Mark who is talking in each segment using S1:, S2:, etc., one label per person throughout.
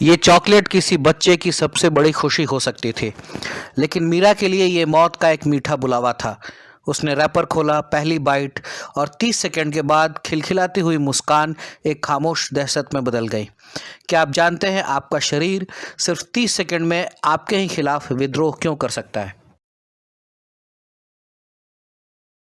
S1: ये चॉकलेट किसी बच्चे की सबसे बड़ी खुशी हो सकती थी, लेकिन मीरा के लिए ये मौत का एक मीठा बुलावा था। उसने रैपर खोला, पहली बाइट, और 30 सेकंड के बाद खिलखिलाती हुई मुस्कान एक खामोश दहशत में बदल गई। क्या आप जानते हैं आपका शरीर सिर्फ 30 सेकंड में आपके ही खिलाफ विद्रोह क्यों कर सकता है?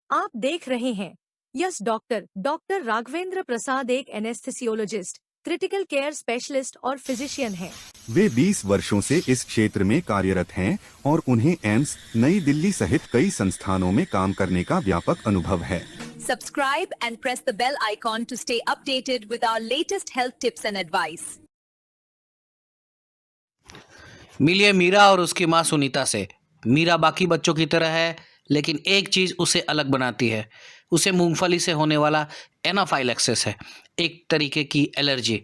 S2: आप देख रहे हैं यस डॉक्टर डॉक्टर राघवेंद्र प्रसाद एक एनेस्थेसियोलॉजिस्ट, क्रिटिकल केयर स्पेशलिस्ट और फिजिशियन हैं।
S3: वे 20 वर्षों से इस क्षेत्र में कार्यरत हैं और उन्हें एम्स, नई दिल्ली सहित कई संस्थानों में काम करने का व्यापक अनुभव है।
S4: Subscribe and press the bell icon to stay updated with our latest health tips and advice.
S1: मिलिए मीरा और उसकी माँ सुनीता से। मीरा बाकी बच्चों की तरह है, लेकिन एक चीज़ उसे अलग बनाती है। उसे मूंगफली से होने वाला एनाफाइलैक्सिस है, एक तरीके की एलर्जी।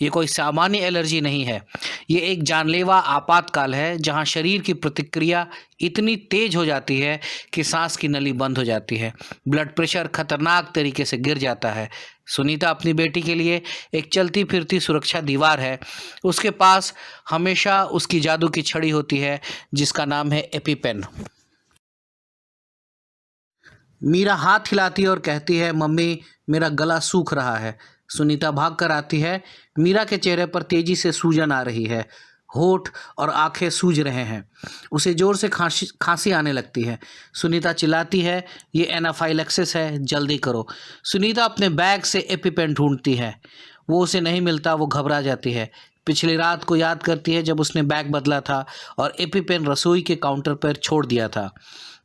S1: ये कोई सामान्य एलर्जी नहीं है, ये एक जानलेवा आपातकाल है जहां शरीर की प्रतिक्रिया इतनी तेज हो जाती है कि सांस की नली बंद हो जाती है, ब्लड प्रेशर खतरनाक तरीके से गिर जाता है। सुनीता अपनी बेटी के लिए एक चलती फिरती सुरक्षा दीवार है। उसके पास हमेशा उसकी जादू की छड़ी होती है, जिसका नाम है एपिपेन। मीरा हाथ हिलाती है और कहती है, मम्मी मेरा गला सूख रहा है। सुनीता भाग कर आती है। मीरा के चेहरे पर तेजी से सूजन आ रही है, होठ और आंखें सूज रहे हैं। उसे जोर से खांसी आने लगती है। सुनीता चिल्लाती है, ये एनाफाइलैक्सिस है, जल्दी करो। सुनीता अपने बैग से एपिपेन ढूंढती है। वो उसे नहीं मिलता। वो घबरा जाती है। पिछली रात को याद करती है जब उसने बैग बदला था और एपिपेन रसोई के काउंटर पर छोड़ दिया था।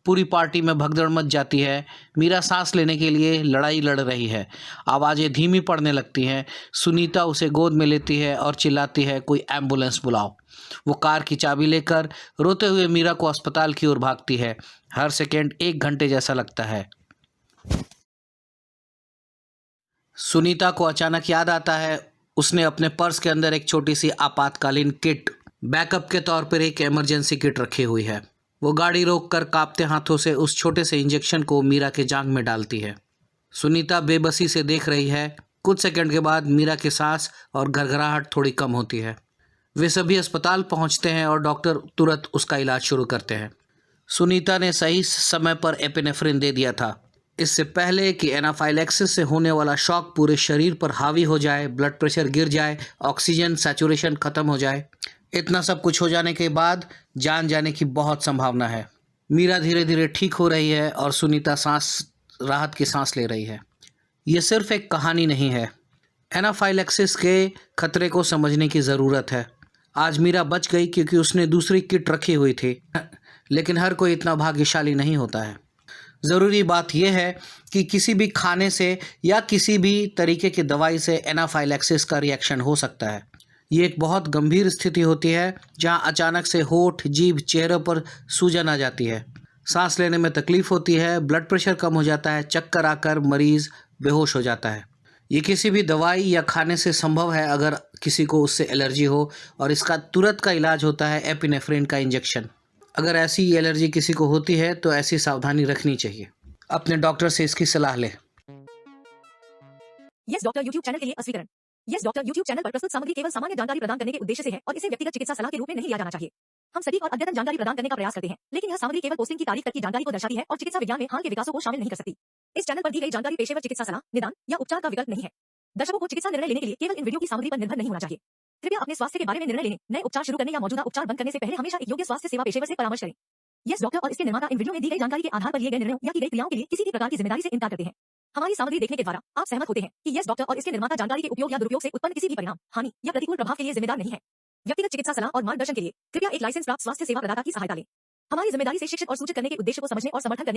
S1: पूरी पार्टी में भगदड़ मच जाती है। मीरा सांस लेने के लिए लड़ाई लड़ रही है। आवाज़ें धीमी पड़ने लगती हैं। सुनीता उसे गोद में लेती है और चिल्लाती है, कोई एम्बुलेंस बुलाओ। वो कार की चाबी लेकर रोते हुए मीरा को अस्पताल की ओर भागती है। हर सेकंड 1 घंटे जैसा लगता है। सुनीता को अचानक याद आता है, उसने अपने पर्स के अंदर एक छोटी सी आपातकालीन किट, बैकअप के तौर पर एक इमरजेंसी किट रखी हुई है। वो गाड़ी रोककर कांपते हाथों से उस छोटे से इंजेक्शन को मीरा के जांघ में डालती है। सुनीता बेबसी से देख रही है। कुछ सेकंड के बाद मीरा की सांस और घरघराहट थोड़ी कम होती है। वे सभी अस्पताल पहुंचते हैं और डॉक्टर तुरंत उसका इलाज शुरू करते हैं। सुनीता ने सही समय पर एपिनेफ्रिन दे दिया था, इससे पहले कि एनाफाइलैक्सिस से होने वाला शॉक पूरे शरीर पर हावी हो जाए, ब्लड प्रेशर गिर जाए, ऑक्सीजन सैचुरेशन खत्म हो जाए। इतना सब कुछ हो जाने के बाद जान जाने की बहुत संभावना है। मीरा धीरे धीरे ठीक हो रही है और सुनीता राहत की सांस ले रही है। ये सिर्फ एक कहानी नहीं है। एनाफाइलैक्सिस के खतरे को समझने की ज़रूरत है। आज मीरा बच गई क्योंकि उसने दूसरी किट रखी हुई थी, लेकिन हर कोई इतना भाग्यशाली नहीं होता है। ज़रूरी बात यह है कि किसी भी खाने से या किसी भी तरीके की दवाई से एनाफाइलैक्सिस का रिएक्शन हो सकता है। ये एक बहुत गंभीर स्थिति होती है जहां अचानक से होठ, जीभ, चेहरे पर सूजन आ जाती है, सांस लेने में तकलीफ होती है, ब्लड प्रेशर कम हो जाता है, चक्कर आकर मरीज बेहोश हो जाता है। ये किसी भी दवाई या खाने से संभव है अगर किसी को उससे एलर्जी हो, और इसका तुरंत का इलाज होता है एपिनेफ्रिन का इंजेक्शन। अगर ऐसी एलर्जी किसी को होती है तो ऐसी सावधानी रखनी चाहिए। अपने डॉक्टर से इसकी सलाह लें।
S2: यस डॉक्टर यूट्यूब चैनल के लिए अस्वीकरण। यस डॉक्टर यूट्यूब चैनल पर प्रस्तुत सामग्री केवल सामान्य जानकारी प्रदान करने के उद्देश्य से है और इसे व्यक्तिगत चिकित्सा सलाह के रूप में नहीं लिया जाना चाहिए। हम सटीक और अद्यतन जानकारी प्रदान करने का प्रयास करते हैं, लेकिन यह सामग्री केवल पोस्टिंग की तारीख तक की जानकारी को दर्शाती है और चिकित्सा विज्ञान में हाल के विकासों को शामिल नहीं कर सकती। इस चैनल पर दी गई जानकारी पेशेवर चिकित्सा सलाह, निदान या उपचार का विकल्प नहीं है। दर्शकों को चिकित्सा निर्णय लेने के लिए केवल इन वीडियो की सामग्री पर निर्भर नहीं होना चाहिए। कृपया अपने स्वास्थ्य के बारे में निर्णय लेने, नए उपचार शुरू करने या मौजूदा उपचार बंद करने से पहले हमेशा एक योग्य स्वास्थ्य सेवा पेशेवर से परामर्श करें। यस डॉक्टर और इसके निर्माता इन वीडियो में दी गई जानकारी के आधार पर लिए गए निर्णयों या की गई क्रियाओं के लिए किसी भी प्रकार की जिम्मेदारी से इनकार करते हैं। हमारी सामग्री देखने के द्वारा आप सहमत होते हैं कि यस डॉक्टर और इसके निर्माता जानकारी के उपयोग या दुरुपयोग से उत्पन्न किसी भी परिणाम, हानि या प्रतिकूल प्रभाव के लिए जिम्मेदार नहीं है। व्यक्तिगत चिकित्सा सलाह और मार्गदर्शन के लिए कृपया एक लाइसेंस प्राप्त स्वास्थ्य सेवा प्रदाता की सहायता लें। हमारी जिम्मेदारी से शिक्षित और सूचित करने के उद्देश्य को समझने और समर्थन करने